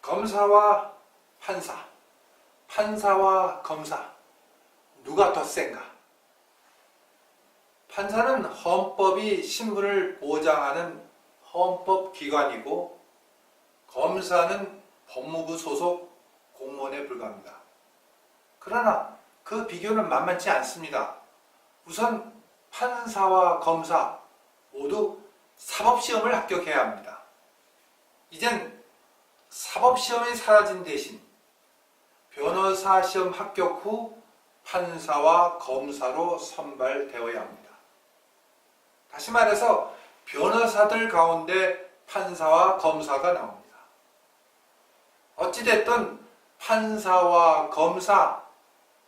검사와 판사, 판사와 검사, 누가 더 센가? 판사는 헌법이 신분을 보장하는 헌법기관이고, 검사는 법무부 소속 공무원에 불과합니다. 그러나 그 비교는 만만치 않습니다. 우선 판사와 검사 모두 사법시험을 합격해야 합니다. 이젠 사법시험이 사라진 대신 변호사 시험 합격 후 판사와 검사로 선발되어야 합니다. 다시 말해서 변호사들 가운데 판사와 검사가 나옵니다. 어찌됐든 판사와 검사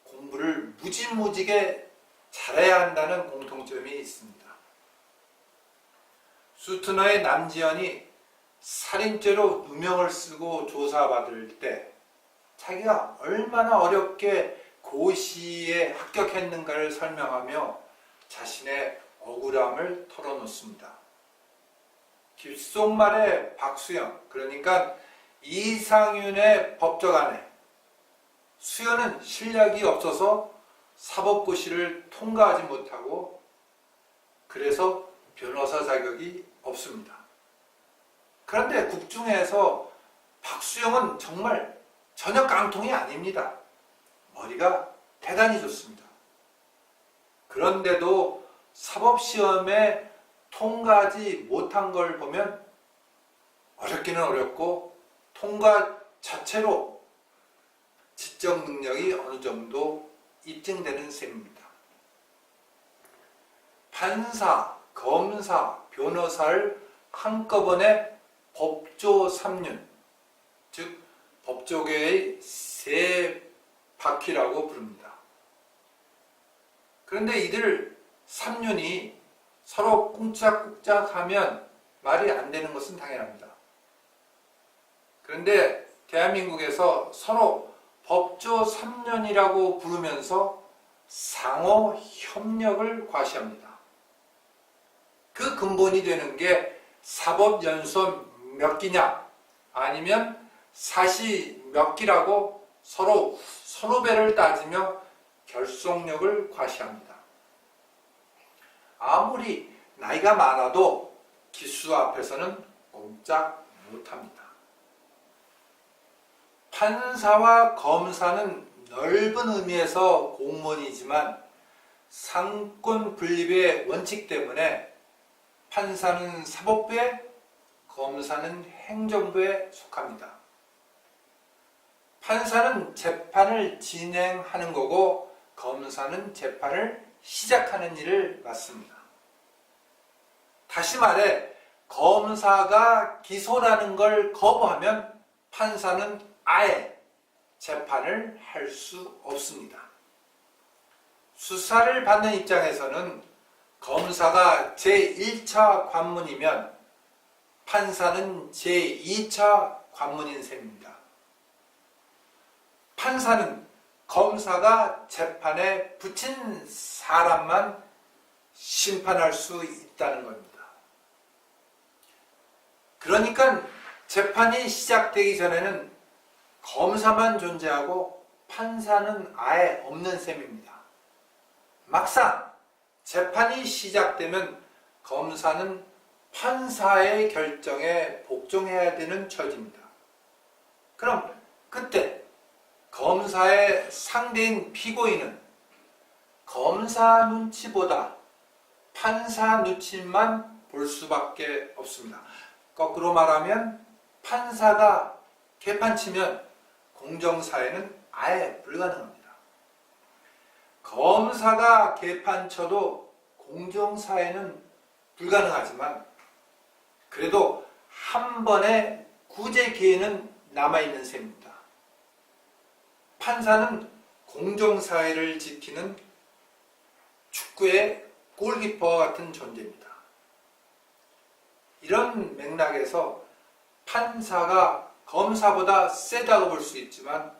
공부를 무지무지게 잘해야 한다는 공통점이 있습니다. 수트너의 남지현이 살인죄로 누명을 쓰고 조사받을 때 자기가 얼마나 어렵게 고시에 합격했는가를 설명하며 자신의 억울함을 털어놓습니다. 귓속말의 박수영, 그러니까 이상윤의 법조관에 수연은 실력이 없어서 사법고시를 통과하지 못하고 그래서 변호사 자격이 없습니다. 그런데 국중에서 박수영은 정말 전혀 깡통이 아닙니다. 머리가 대단히 좋습니다. 그런데도 사법시험에 통과하지 못한 걸 보면 어렵기는 어렵고 통과 자체로 지적 능력이 어느 정도 입증되는 셈입니다. 판사, 검사, 변호사를 한꺼번에 법조 3륜, 즉 법조계의 세 바퀴라고 부릅니다. 그런데 이들 3륜이 서로 꿍짝꿍짝하면 말이 안 되는 것은 당연합니다. 그런데 대한민국에서 서로 법조 3륜이라고 부르면서 상호 협력을 과시합니다. 그 근본이 되는 게 사법연수원 몇 기냐 아니면 사시 몇 기라고 서로 선후배를 따지며 결속력을 과시합니다. 아무리 나이가 많아도 기수 앞에서는 꼼짝 못합니다. 판사와 검사는 넓은 의미에서 공무원이지만 상권 분립의 원칙 때문에 판사는 사법부에, 검사는 행정부에 속합니다. 판사는 재판을 진행하는 거고 검사는 재판을 시작하는 일을 맡습니다. 다시 말해 검사가 기소라는 걸 거부하면 판사는 아예 재판을 할 수 없습니다. 수사를 받는 입장에서는 검사가 제1차 관문이면 판사는 제2차 관문인 셈입니다. 판사는 검사가 재판에 붙인 사람만 심판할 수 있다는 겁니다. 그러니까 재판이 시작되기 전에는 검사만 존재하고 판사는 아예 없는 셈입니다. 막상 재판이 시작되면 검사는 판사의 결정에 복종해야 되는 처지입니다. 그럼 그때 검사의 상대인 피고인은 검사 눈치보다 판사 눈치만 볼 수밖에 없습니다. 거꾸로 말하면 판사가 개판치면 공정사회는 아예 불가능합니다. 검사가 개판쳐도 공정사회는 불가능하지만 그래도 한 번의 구제 기회는 남아있는 셈입니다. 판사는 공정사회를 지키는 축구의 골키퍼와 같은 존재입니다. 이런 맥락에서 판사가 검사보다 세다고 볼 수 있지만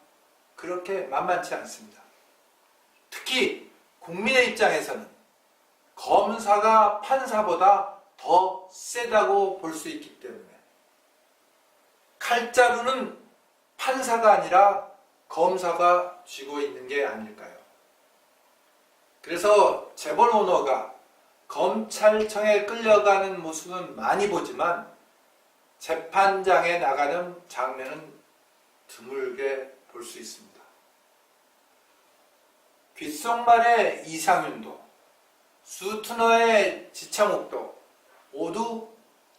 그렇게 만만치 않습니다. 특히 국민의 입장에서는 검사가 판사보다 더 세다고 볼 수 있기 때문에 칼자루는 판사가 아니라 검사가 쥐고 있는 게 아닐까요? 그래서 재벌 오너가 검찰청에 끌려가는 모습은 많이 보지만 재판장에 나가는 장면은 드물게 볼 수 있습니다. 귓속말의 이상윤도, 수트너의 지창욱도 모두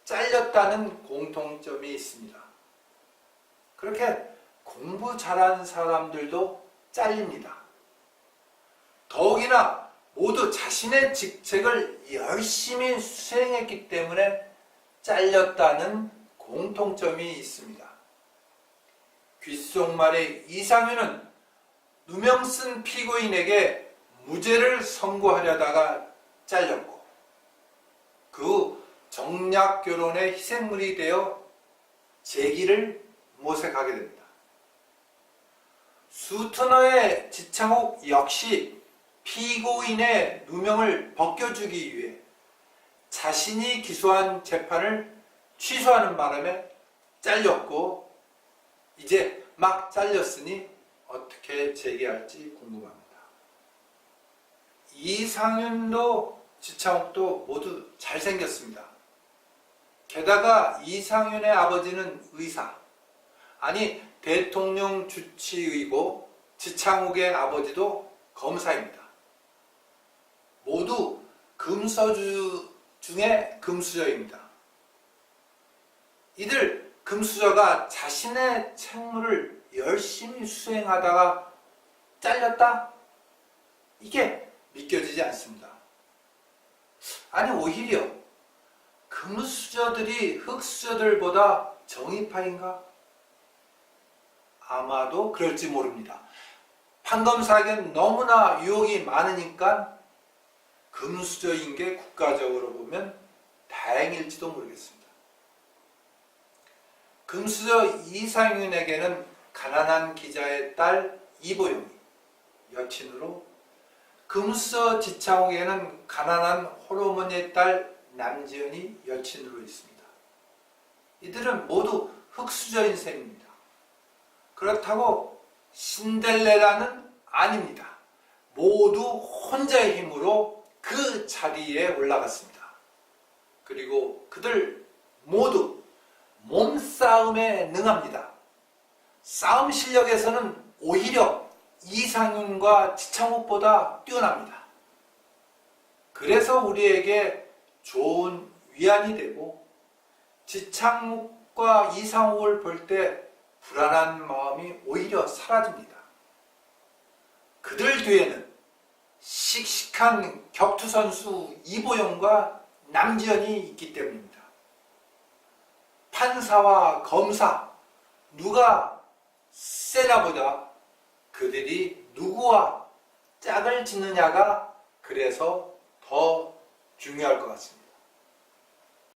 잘렸다는 공통점이 있습니다. 그렇게 공부 잘하는 사람들도 잘립니다. 더욱이나 모두 자신의 직책을 열심히 수행했기 때문에 잘렸다는 공통점이 있습니다. 귓속말의 이상윤은 누명 쓴 피고인에게 무죄를 선고하려다가 잘렸고 그 후 정략 결혼의 희생물이 되어 재기를 모색하게 됩니다. 수트너의 지창욱 역시 피고인의 누명을 벗겨주기 위해 자신이 기소한 재판을 취소하는 바람에 잘렸고 이제 막 잘렸으니 어떻게 재개할지 궁금합니다. 이상윤도 지창욱도 모두 잘생겼습니다. 게다가 이상윤의 아버지는 의사, 아니 대통령 주치의고 지창욱의 아버지도 검사입니다. 모두 금서주 중에 금수저입니다. 이들 금수저가 자신의 책무를 열심히 수행하다가 잘렸다? 이게 믿겨지지 않습니다. 아니 오히려 금수저들이 흑수저들보다 정의파인가? 아마도 그럴지 모릅니다. 판검사에겐 너무나 유혹이 많으니까 금수저인 게 국가적으로 보면 다행일지도 모르겠습니다. 금수저 이상윤에게는 가난한 기자의 딸 이보영이 여친으로, 금수저 지창욱에게는 가난한 홀어머니의 딸 남지연이 여친으로 있습니다. 이들은 모두 흑수저인 셈입니다. 그렇다고 신데렐라는 아닙니다. 모두 혼자의 힘으로 그 자리에 올라갔습니다. 그리고 그들 모두 몸싸움에 능합니다. 싸움 실력에서는 오히려 이상윤과 지창욱보다 뛰어납니다. 그래서 우리에게 좋은 위안이 되고 지창욱과 이상욱을 볼 때 불안한 마음이 오히려 사라집니다. 그들 뒤에는 씩씩한 격투선수 이보영과 남지연이 있기 때문입니다. 판사와 검사 누가 세나보다 그들이 누구와 짝을 짓느냐가 그래서 더 중요할 것 같습니다.